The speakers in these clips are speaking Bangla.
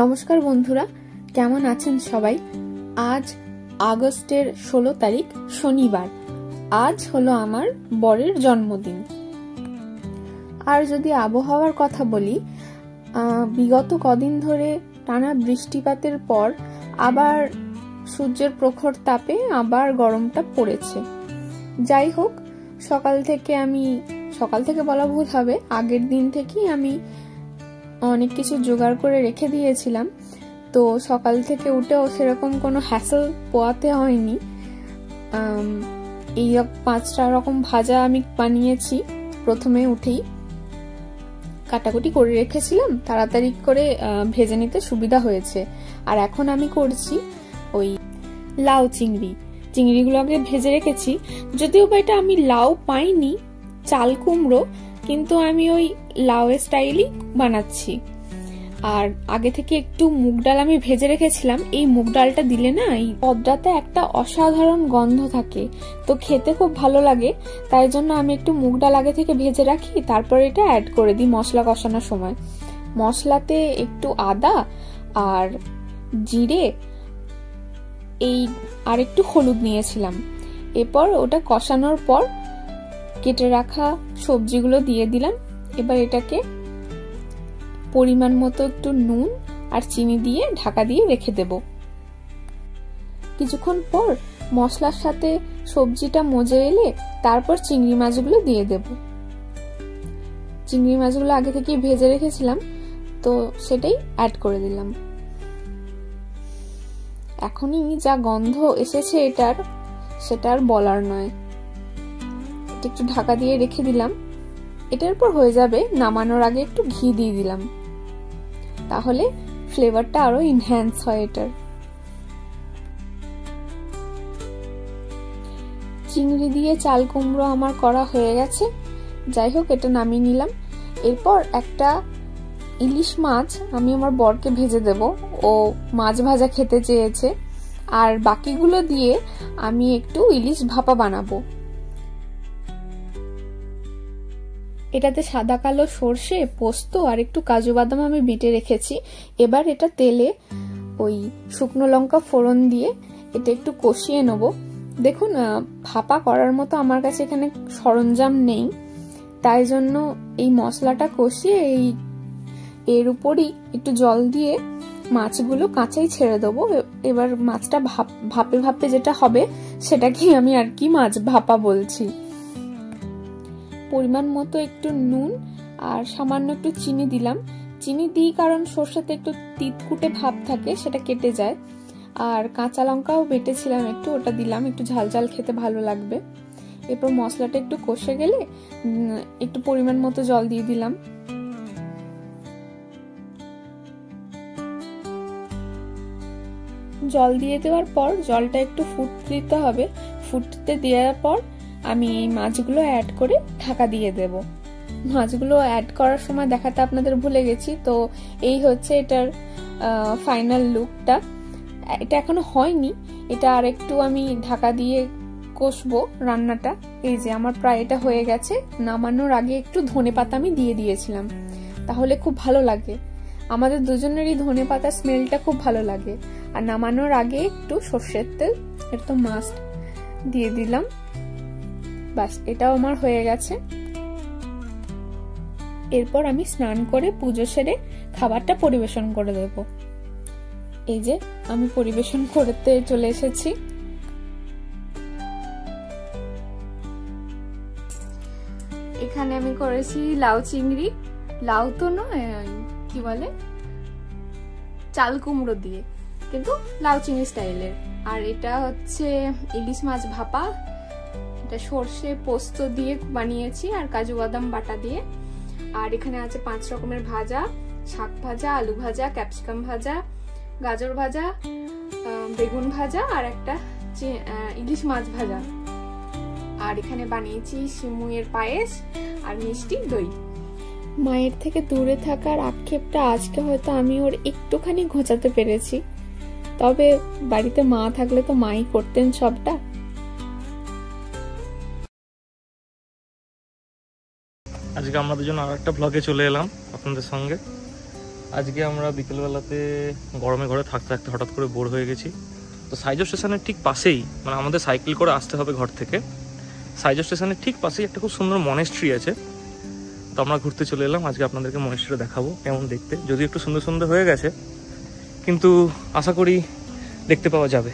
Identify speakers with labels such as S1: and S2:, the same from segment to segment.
S1: নমস্কার বন্ধুরা, কেমন আছেন সবাই? আজ আগস্টের 16 তারিখ শনিবার। আজ হলো আমার বরের জন্মদিন। আর যদি আবহাওয়ার কথা বলি, বিগত কদিন ধরে টানা বৃষ্টিপাতের পর আবার সূর্যের প্রখর তাপে আবার গরমটা পড়েছে। যাই হোক, সকাল থেকে বলা ভুল হবে, আগের দিন থেকেই আমি অনেক কিছু জোগাড় করে রেখে দিয়েছিলাম। তো সকাল থেকে উঠেও সেরকম কোনো হ্যাসেল পোয়াতে হয়নি। এই 5টা রকম ভাজা আমি বানিয়েছি। প্রথমে উঠেই কাটাকুটি করে রেখেছিলাম, তাড়াতাড়ি করে ভেজে নিতে সুবিধা হয়েছে। আর এখন আমি করছি ওই লাউ চিংড়িগুলোকে ভেজে রেখেছি। যদিও বা এটা আমি লাউ পাইনি, চাল কুমড়ো, কিন্তু আমি ওই লাউয়ের স্টাইলই বানাচ্ছি। আর আগে থেকে একটু মুগ ডাল আমি ভেজে রেখেছিলাম। এই মুগ ডালটা দিলে না এই পদটাতে একটা অসাধারণ গন্ধ থাকে, তো খেতে খুব ভালো লাগে। তাই জন্য আমি একটু মুগ ডাল আগে থেকে ভেজে রাখি, তারপর এটা অ্যাড করে দিই মশলা কষানোর সময়। মশলাতে একটু আদা আর জিরে আর একটু হলুদ নিয়েছিলাম। এরপর ওটা কষানোর পর কেটে রাখা সবজিগুলো দিয়ে দিলাম। এবার এটাকে পরিমাণ মতো একটু নুন আর চিনি দিয়ে ঢাকা দিয়ে রেখে দেব। কিছুক্ষণ পর মশলার সাথে সবজিটা মজে এলে তারপর চিংড়ি মাছগুলো দিয়ে দেব। চিংড়ি মাছগুলো আগে থেকে ভেজে রেখেছিলাম, তো সেটাই অ্যাড করে দিলাম। এখনই যা গন্ধ এসেছে সেটা আর বলার নয়। একটু ঢাকা দিয়ে রেখে দিলাম। এটার পর হয়ে যাবে। নামানোর আগে একটু ঘি দিয়ে দিলাম, তাহলে ফ্লেভারটা আরো এনহ্যান্স হয় এটার। চিংড়ি দিয়ে চাল কুমড়ো আমার করা হয়ে গেছে। যাই হোক, এটা নামিয়ে নিলাম। এরপর একটা ইলিশ মাছ আমি আমার বরকে ভেজে দেব। ও মাছ ভাজা খেতে চেয়েছে। আর বাকিগুলো দিয়ে আমি একটু ইলিশ ভাপা বানাবো। এটাতে সাদা কালো সর্ষে, পোস্ত আর একটু কাজু বাদাম আমি বেটে রেখেছি। এবার এটা তেলে ওই শুকনো লঙ্কা ফোড়ন দিয়ে এটা একটু কষিয়ে নেব। দেখুন, ভাপা করার মতো আমার কাছে এখানে সরঞ্জাম নেই, তাই জন্য এই মশলাটা কষিয়ে এর উপরই একটু জল দিয়ে মাছগুলো কাঁচাই ছেড়ে দেবো। এবার মাছটা ভাপে ভাপে যেটা হবে সেটাকেই আমি আর কি মাছ ভাপা বলছি। পরিমাণ মতো একটু নুন আর সামান্য একটু চিনি দিলাম। চিনি দিই কারণ সর্ষেতে একটু তিতকুটে ভাব থাকে, সেটা কেটে যায়। আর কাঁচা লঙ্কাও বেটেছিলাম একটু, ওটা দিলাম, একটু ঝাল ঝাল খেতে ভালো লাগবে। এরপর মশলাটা একটু কষে গেলে একটু পরিমাণ মতো জল দিয়ে দিলাম। জল দিয়ে দেওয়ার পর জলটা একটু ফুটতে দিতে হবে। ফুটতে দেওয়ার পর আমি এই মাছগুলো অ্যাড করে ঢাকা দিয়ে দেব। মাছগুলো অ্যাড করার সময় দেখাতে আপনাদের ভুলে গেছি। তো এই হচ্ছে এটার ফাইনাল লুকটা। এটা এখনো হয়নি, এটা আর একটু আমি ঢাকা দিয়ে কষবো রান্নাটা। এই যে আমার প্রায় এটা হয়ে গেছে। নামানোর আগে একটু ধনেপাতা আমি দিয়ে দিয়েছিলাম, তাহলে খুব ভালো লাগে। আমাদের দুজনেরই ধনেপাতা স্মেলটা খুব ভালো লাগে। আর নামানোর আগে একটু সর্ষের তেল, এটা তো মাস্ট, দিয়ে দিলাম। বাস, এটাও আমার হয়ে গেছে। এরপর আমি স্নান করে পুজো সেরে খাবারটা পরিবেশন করে দেব। এই যে আমি পরিবেশন করতে চলে এসেছি। এখানে আমি করেছি লাউ চিংড়ি, লাউ তো নয়, কি বলে, চাল কুমড়ো দিয়ে, কিন্তু লাউ চিংড়ি স্টাইলের। আর এটা হচ্ছে ইলিশ মাছ ভাপা, এটা সর্ষে পোস্ত দিয়ে বানিয়েছি আর কাজু বাদাম বাটা দিয়ে। আর এখানে আছে 5 রকমের ভাজা, শাক ভাজা, আলু ভাজা, ক্যাপসিকাম ভাজা, গাজর ভাজা, বেগুন ভাজা আর একটা ইলিশ মাছ ভাজা। আর এখানে বানিয়েছি সিমুইয়ের পায়েস আর মিষ্টি দই। মায়ের থেকে দূরে থাকার আক্ষেপটা আজকে হয়তো আমি ওর একটুখানি ঘোচাতে পেরেছি, তবে বাড়িতে মা থাকলে তো মাই করতেন সবটা।
S2: আজকে আমরা দুজন আর একটা ব্লগে চলে এলাম আপনাদের সঙ্গে। আজকে আমরা বিকেলবেলাতে গরমে ঘরে থাকতে থাকতে হঠাৎ করে বোর হয়ে গেছি। তো সাইজো স্টেশনের ঠিক পাশেই, মানে আমাদের সাইকেল করে আসতে হবে ঘর থেকে, সাইজো স্টেশনের ঠিক পাশেই একটা খুব সুন্দর মনেস্ট্রি আছে। তো আমরা ঘুরতে চলে এলাম। আজকে আপনাদেরকে মনেস্ট্রিটা দেখাবো কেমন দেখতে, যদিও একটু সুন্দর সুন্দর হয়ে গেছে, কিন্তু আশা করি দেখতে পাওয়া যাবে।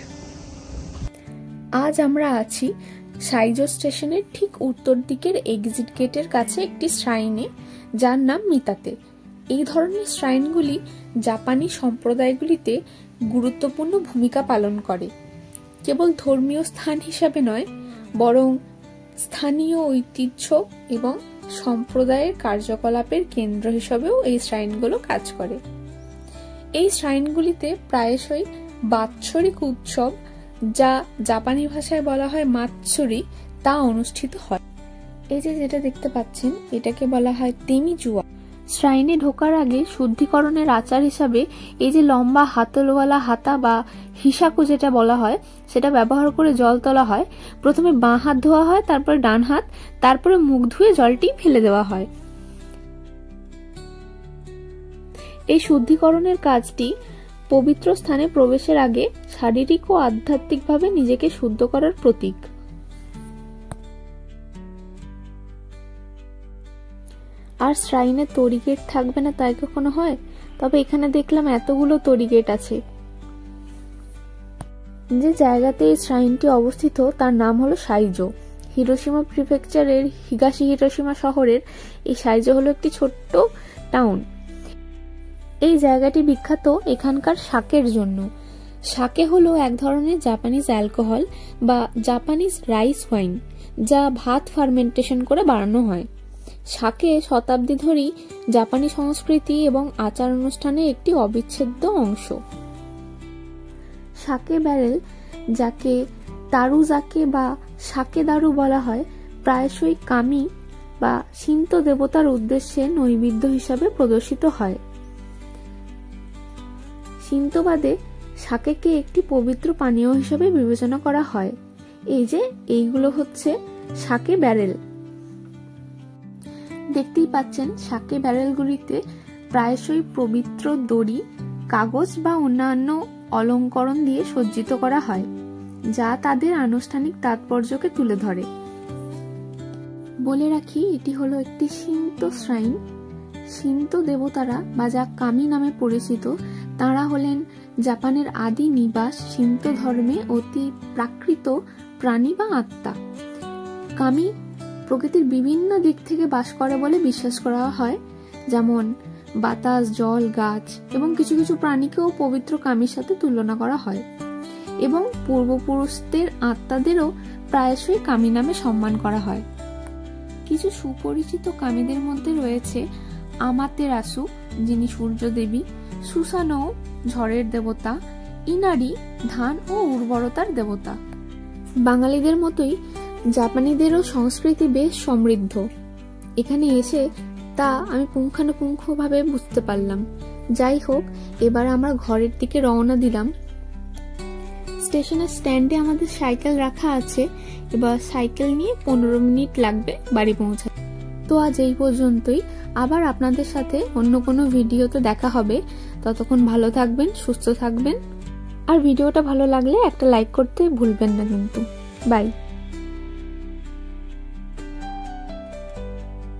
S1: আজ আমরা আছি সাইজো স্টেশনের ঠিক উত্তর দিকের এক্সিট গেটের কাছে একটি শ্রাইনে, যার নাম মিতাতে। এই ধরনের শ্রাইনগুলি জাপানি সম্প্রদায়গুলিতে গুরুত্বপূর্ণ ভূমিকা পালন করে। কেবল ধর্মীয় স্থান হিসাবে নয়, বরং স্থানীয় ঐতিহ্য এবং সম্প্রদায়ের কার্যকলাপের কেন্দ্র হিসেবেও এই শ্রাইনগুলো কাজ করে। এই শ্রাইনগুলিতে প্রায়শই বাৎসরিক উৎসব, যা জাপানি ভাষায় বলা হয় মাতসুরি, তা অনুষ্ঠিত হয়। এই যে যেটা দেখতে পাচ্ছেন, এটাকে বলা হয় তেমিজুয়া। শ্রাইনে ঢোকার আগে শুদ্ধিকরণের আচার হিসাবে এই যে লম্বা হাতলওয়ালা হাতা বা হিসাকু যেটা বলা হয়, সেটা ব্যবহার করে জল তোলা হয়। প্রথমে বাঁ হাত ধোয়া হয়, তারপরে ডান হাত, তারপরে মুখ ধুয়ে জলটি ফেলে দেওয়া হয়। এই শুদ্ধিকরণের কাজটি পবিত্র স্থানে প্রবেশের আগে শারীরিক ও আধ্যাত্মিকভাবে নিজেকে শুদ্ধ করার প্রতীক। আর শ্রাইনে তড়ি গেট থাকবে না তাই কখনো হয়? তবে এখানে দেখলাম এতগুলো তড়ি গেট আছে। যে জায়গাতে এই শ্রাইনটি অবস্থিত তার নাম হলো সাইজো। হিরোশিমা প্রিফেকচারের হিগাশি হিরোশিমা শহরের এই সাইজো হলো একটি ছোট্ট টাউন। এই জায়গাটি বিখ্যাত এখানকার শাকের জন্য। শাকে হলো এক ধরনের জাপানিজ অ্যালকোহল বা জাপানিজ রাইস ওয়াইন, যা ভাত ফার্মেন্টেশন করে বানানো হয়। শাকে শতাব্দী ধরেই জাপানি সংস্কৃতি এবং আচার অনুষ্ঠানের একটি অবিচ্ছেদ্য অংশ। শাকে ব্যারেল, যাকে তারুজাকে বা শাকে দারু বলা হয়, প্রায়শই কামি বা শিন্তো দেবতার উদ্দেশ্যে নৈবেদ্য হিসাবে প্রদর্শিত হয়। শিন্তবাদে শাকেকে একটি পবিত্র পানীয় হিসেবে বিবেচনা করা হয়। এই যে এইগুলো হচ্ছে শাকে ব্যারেল। দেখতেই পাচ্ছেন, শাকে ব্যারেলগুলিতে প্রায়শই পবিত্র দড়ি, কাগজ বা অন্যান্য অলঙ্করণ দিয়ে সজ্জিত করা হয়, যা তাদের আনুষ্ঠানিক তাৎপর্যকে তুলে ধরে। বলে রাখি, এটি হলো একটি শিন্তো শ্রাইন। শিন্তো দেবতারা বা যা কামি নামে পরিচিত, তাঁরা হলেন জাপানের আদি নিবাস শিন্তো ধর্মে অতি প্রাকৃত প্রাণী বা আত্মা। কামি প্রকৃতির বিভিন্ন দিক থেকে বাস করে বলে বিশ্বাস করা হয়, যেমন বাতাস, জল, গাছ এবং কিছু কিছু প্রাণীকেও পবিত্র কামির সাথে তুলনা করা হয়। এবং পূর্বপুরুষদের আত্মাদেরও প্রায়শই কামি নামে সম্মান করা হয়। কিছু সুপরিচিত কামিদের মধ্যে রয়েছে আমাতেরাসু, যিনি সূর্য দেবী; সুসানো, ঝড়ের দেবতা; ইনারি, ধান ও উর্বরতার দেবতা। বাঙালিদের মতোই জাপানিদেরও সংস্কৃতি বেশ সমৃদ্ধ। এখানে এসে তা আমি পুঙ্খানুপুঙ্খভাবে বুঝতে পারলাম। যাই হোক, এবার আমরা ঘরের দিকে রওনা দিলাম। স্টেশনের স্ট্যান্ডে আমাদের সাইকেল রাখা আছে। এবার সাইকেল নিয়ে 15 মিনিট লাগবে বাড়ি পৌঁছাতে। তো আজ এই পর্যন্তই। আবার আপনাদের সাথে অন্য কোনো ভিডিওতে দেখা হবে। ততক্ষণ ভালো থাকবেন, সুস্থ থাকবেন। আর ভিডিওটা ভালো লাগলে একটা লাইক করতে ভুলবেন না কিন্তু। বাই।